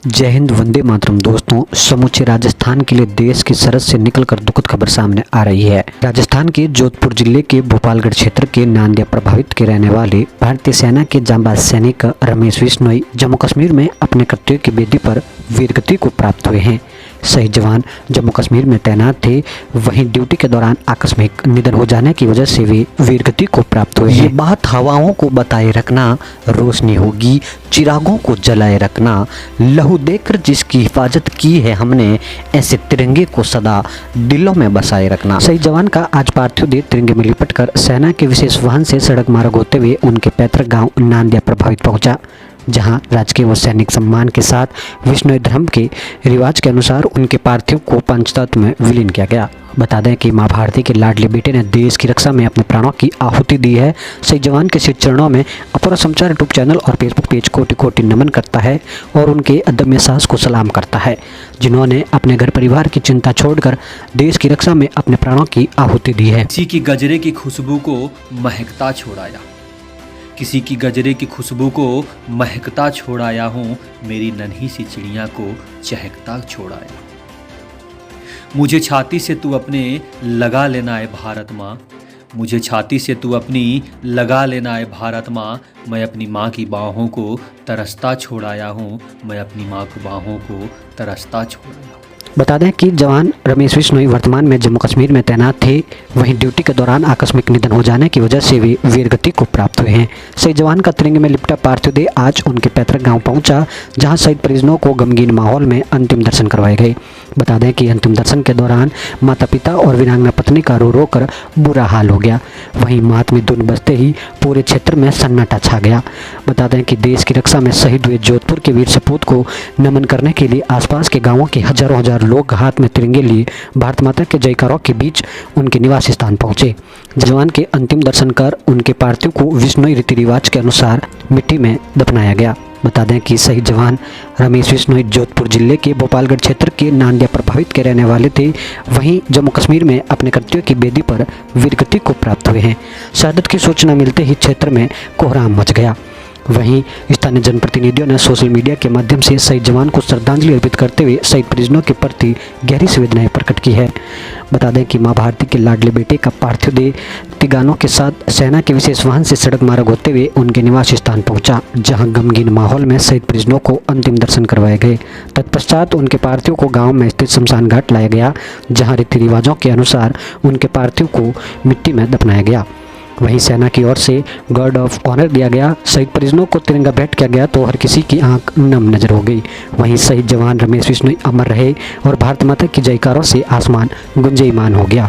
जय हिंद, वंदे मातरम। दोस्तों, समूचे राजस्थान के लिए देश की सरहद से निकलकर दुखद खबर सामने आ रही है। राजस्थान के जोधपुर जिले के भोपालगढ़ क्षेत्र के नांदिया प्रभावित के रहने वाले भारतीय सेना के जांबाज सैनिक रमेश बिश्नोई जम्मू कश्मीर में अपने कर्तव्य की बेदी पर वीरगति को प्राप्त हुए हैं। शहीद जवान जम्मू कश्मीर में तैनात थे, वहीं ड्यूटी के दौरान आकस्मिक निधन हो जाने की वजह से वे वीरगति को प्राप्त हुए हैं। ये बात हवाओं को बताए रखना, रोशनी होगी चिरागों को जलाए रखना, लहू देकर जिसकी हिफाजत की है हमने, ऐसे तिरंगे को सदा दिलों में बसाए रखना। शहीद जवान का आज पार्थिव देह तिरंगे में लिपटकर सेना के विशेष वाहन से सड़क मार्ग होते हुए उनके पैतृक गांव नांदिया प्रभावित पहुंचा, जहां राजकीय व सैनिक सम्मान के साथ विश्नोई धर्म के रिवाज के अनुसार उनके पार्थिव को पंचतत्व में विलीन किया गया। बता दें कि मां भारती के लाडले बेटे ने देश की रक्षा में अपने प्राणों की आहुति दी है। शहीद जवान के श्री चरणों में अपूर्व समाचार यूट्यूब चैनल और फेसबुक पेज कोटि कोटि नमन करता है और उनके अदम्य साहस को सलाम करता है, जिन्होंने अपने घर परिवार की चिंता छोड़कर देश की रक्षा में अपने प्राणों की आहुति दी है। किसी की गजरे की खुशबू को महकता छोड़ाया, किसी की गजरे की खुशबू को महकता छोड़ाया हूँ, मेरी नन्ही सी चिड़िया को चहकता छोड़ाया। मुझे छाती से तू अपने लगा लेना है भारत माँ, मुझे छाती से तू अपनी लगा लेना है भारत माँ, मैं अपनी माँ की बाहों को तरसता छोड़ाया हूँ, मैं अपनी माँ की बाहों को तरसता छोड़ाया। बता दें कि जवान रमेश बिश्नोई वर्तमान में जम्मू कश्मीर में तैनात थे, वहीं ड्यूटी के दौरान आकस्मिक निधन हो जाने की वजह से वे वीरगति को प्राप्त हुए हैं। शहीद जवान का तिरंगे में लिपटा पार्थिव देह आज उनके पैतृक गांव पहुंचा, जहां शहीद परिजनों को गमगीन माहौल में अंतिम दर्शन करवाए गए। बता दें कि अंतिम दर्शन के दौरान माता पिता और वीरांगना पत्नी का रो रो कर बुरा हाल हो गया। वहीं मातमी धुन बजते ही पूरे क्षेत्र में सन्नाटा छा गया। बता दें कि देश की रक्षा में शहीद हुए जोधपुर के वीर सपूत को नमन करने के लिए आसपास के गाँवों के हजारों हजार लोग हाथ में तिरंगे लिए भारत माता के जयकारों के बीच उनके निवास स्थान पहुंचे। जवान के अंतिम दर्शन कर उनके पार्थिव को बिश्नोई रीति रिवाज के अनुसार मिट्टी में दफनाया गया। बता दें कि शहीद जवान रमेश बिश्नोई जोधपुर जिले के भोपालगढ़ क्षेत्र के नांदिया प्रभावित के रहने वाले थे, वहीं जम्मू कश्मीर में अपने कर्तव्य की बेदी पर वीरगति को प्राप्त हुए हैं। शहादत की सूचना मिलते ही क्षेत्र में कोहराम मच गया। वहीं स्थानीय जनप्रतिनिधियों ने सोशल मीडिया के माध्यम से शहीद जवान को श्रद्धांजलि अर्पित करते हुए शहीद परिजनों के प्रति गहरी संवेदनाएं प्रकट की है। बता दें कि मां भारती के लाडले बेटे का पार्थिव देह तिगानों के साथ सेना के विशेष वाहन से सड़क मार्ग होते हुए उनके निवास स्थान पहुंचा, जहां गमगीन माहौल में शहीद परिजनों को अंतिम दर्शन करवाए गए। तत्पश्चात उनके पार्थिव को गाँव में स्थित शमशान घाट लाया गया, जहाँ रीति रिवाजों के अनुसार उनके पार्थिव को मिट्टी में दफनाया गया। वहीं सेना की ओर से गार्ड ऑफ ऑनर दिया गया। शहीद परिजनों को तिरंगा भेंट किया गया तो हर किसी की आंख नम नजर हो गई। वहीं शहीद जवान रमेश बिश्नोई अमर रहे और भारत माता की जयकारों से आसमान गुंजयमान हो गया।